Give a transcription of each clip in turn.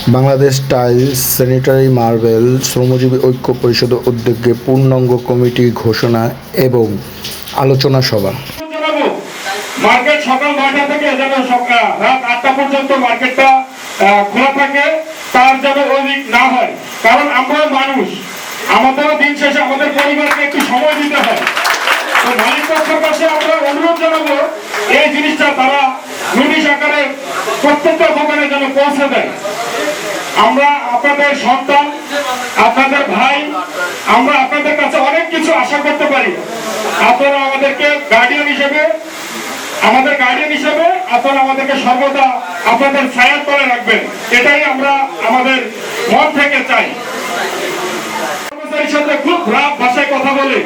Bangladesh tiles, sanitary marble শ্রমজীবী ঐক্য পরিষদের উদ্যোগে পূর্ণাঙ্গ কমিটি ঘোষণা এবং আলোচনা সভা। মার্কেট সকাল 9টা থেকে যেন রাত 8টা পর্যন্ত মার্কেটটা খোলা থাকে, তার যেন অধিক না হয়। কারণ আমরা মানুষ, আমাদেরও দিন শেষে আমাদের পরিবারকে একটু সময় দিতে হয়। তো মালিক পক্ষের কাছে আমরা অনুরোধ জানাবো এই জিনিসটা তারা নোটিশ আকারে প্রত্যেকটা দোকানে যেন পৌঁছে দেয়। আমরা আপনাদের সন্তান, আপনাদের ভাই, আমরা আপনাদের কাছে অনেক কিছু আশা করতে পারি। আপনারা আমাদেরকে গার্ডিয়ান হিসেবে আপনারা আমাদেরকে সর্বদা আপনাদের ছায়ার তলে রাখবেন, এটাই আমরা আমাদের মন থেকে চাই। কর্মচারীর সাথে খুব রাগ ভাষায় কথা বলে,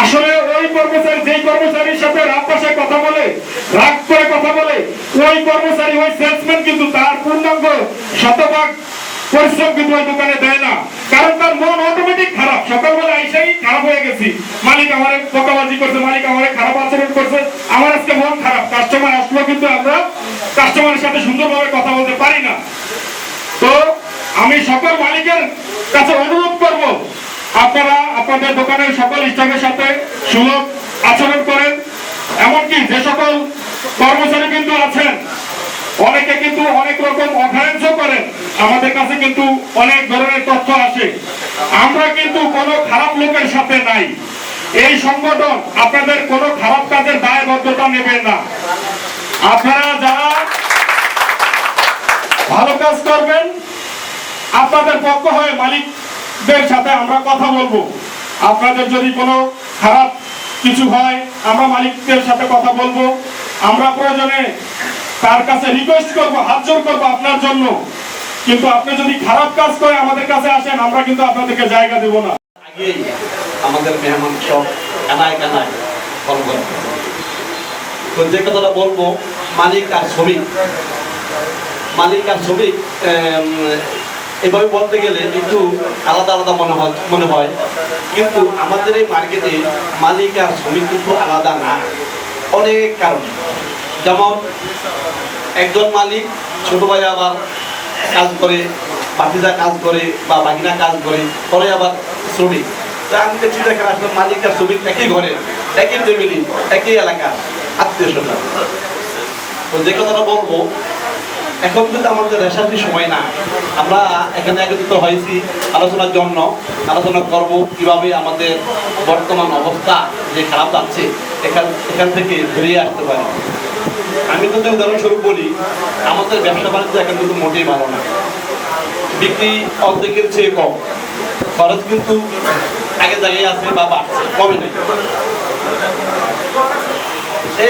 আসলে ওই কর্মচারী যেই কর্মচারীর সাথে রাগ ভাষায় কথা বলে, রাগ করে কথা বলে, ওই কর্মচারী ওই সেলসম্যান কিন্তু তার পূর্ণাঙ্গ শতভাগ পরিশ্রম কিন্তু ওই দোকানে দেয় না। কারণ তার মন অটোমেটিক খারাপ, সকালবেলা এসেই খারাপ হয়ে গেছি, মালিক আমার পোকাবাজি করছে, মালিক আমার খারাপ আচরণ করছে, আমার আজকে মন খারাপ। কাস্টমার আসলো কিন্তু আমরা কাস্টমারের সাথে সুন্দরভাবে কথা বলতে পারি না। তো আমি সকল মালিকের কাছে অনুরোধ করব, আপনারা আপনাদের দোকানের সকল স্টাফের সাথে সুলভ আচরণ করেন। এমনকি যে সকল কর্মচারী কিন্তু আছেন, অনেকে কিন্তু অনেক রকম অফারেন্সও করেন, আমাদের কাছে কিন্তু অনেক ধরনের তথ্য আসে। আমরা কিন্তু কোনো খারাপ লোকের সাথে নাই। এই সংগঠন আপনাদের কোনো খারাপ কাজের দায়বদ্ধতা নেবেন না। আপনারা যারা ভালো কাজ করবেন, আপনাদের পক্ষ হয়ে মালিকদের সাথে আমরা কথা বলবো। আপনাদের যদি কোনো খারাপ কিছু হয়, আমরা মালিকদের সাথে কথা বলবো। আমরা প্রয়োজনে তার কাছে রিকোয়েস্ট করবো, হাত জোর করবো আপনার জন্য। কিন্তু আপনি যদি খারাপ কাজ করে আমাদের কাছে আসেন, আমরা কিন্তু আপনাদেরকে জায়গা দেব না। আগেই আমাদের মেহমান সব কানায় কানায় ফল করে। তো যে কথাটা বলবো, মালিক আর শ্রমিক এভাবে বলতে গেলে একটু আলাদা আলাদা মনে হয়, কিন্তু আমাদের এই মার্কেটে মালিক আর শ্রমিক কিন্তু আলাদা না, অনেক কারণ। যেমন একজন মালিক ছোট ভাই আবার কাজ করে, বাকিরা কাজ করে বা বাকিরা কাজ করে, পরে আবার শ্রমিক। আমি দেখছি দেখেন আসলে মালিক আর শ্রমিক একই ঘরে, একই ফ্যামিলি, একই এলাকা, আত্মীয় স্বজন। তো যে কথাটা বলবো, এখন কিন্তু আমাদের রেশারের সময় না। আমরা এখানে একত্রিত হয়েছি আলোচনার জন্য, আলোচনা করব কিভাবে আমাদের বর্তমান অবস্থা যে খারাপ যাচ্ছে এখান থেকে বেরিয়ে আসতে পারি। আমি যদি উদাহরণস্বরূপ বলি, আমাদের ব্যবসা বাণিজ্য এখন কিন্তু মোটেই ভালো না, বিক্রি অর্ধেকের চেয়ে কম, খরচ কিন্তু আগের জায়গায় আছে বা বাড়ছে, কমে নেই।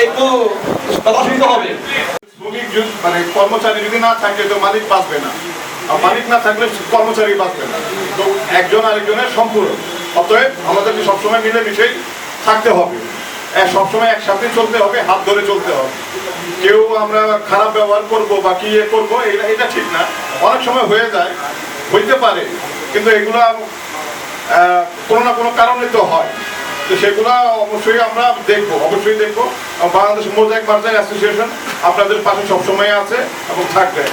একটু কথা শুনতে হবে। মানে কর্মচারী যদি না থাকে তো মালিক বাঁচবে না, আর মালিক না থাকলে কর্মচারী বাঁচবে না। তো একজন আরেকজনের সম্পূরক। অতএব আমাদেরকে সবসময় মিলেমিশেই থাকতে হবে, সবসময় একসাথে চলতে হবে, হাত ধরে চলতে হবে। কেউ আমরা খারাপ ব্যবহার করব বা কি করবো, এটা ঠিক না। অনেক সময় হইতে পারে, কিন্তু এগুলা কোনো না কোনো কারণে তো হয়। তো সেগুলা অবশ্যই আমরা অবশ্যই দেখবো। বাংলাদেশ মোজাইক মার্জার অ্যাসোসিয়েশন আপনাদের পাশে সবসময় আছে এবং থাকবে।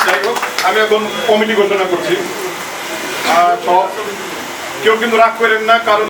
যাই হোক, আমি এখন কমিটি ঘোষণা করছি। কেউ কিন্তু রাগ করেন না, কারণ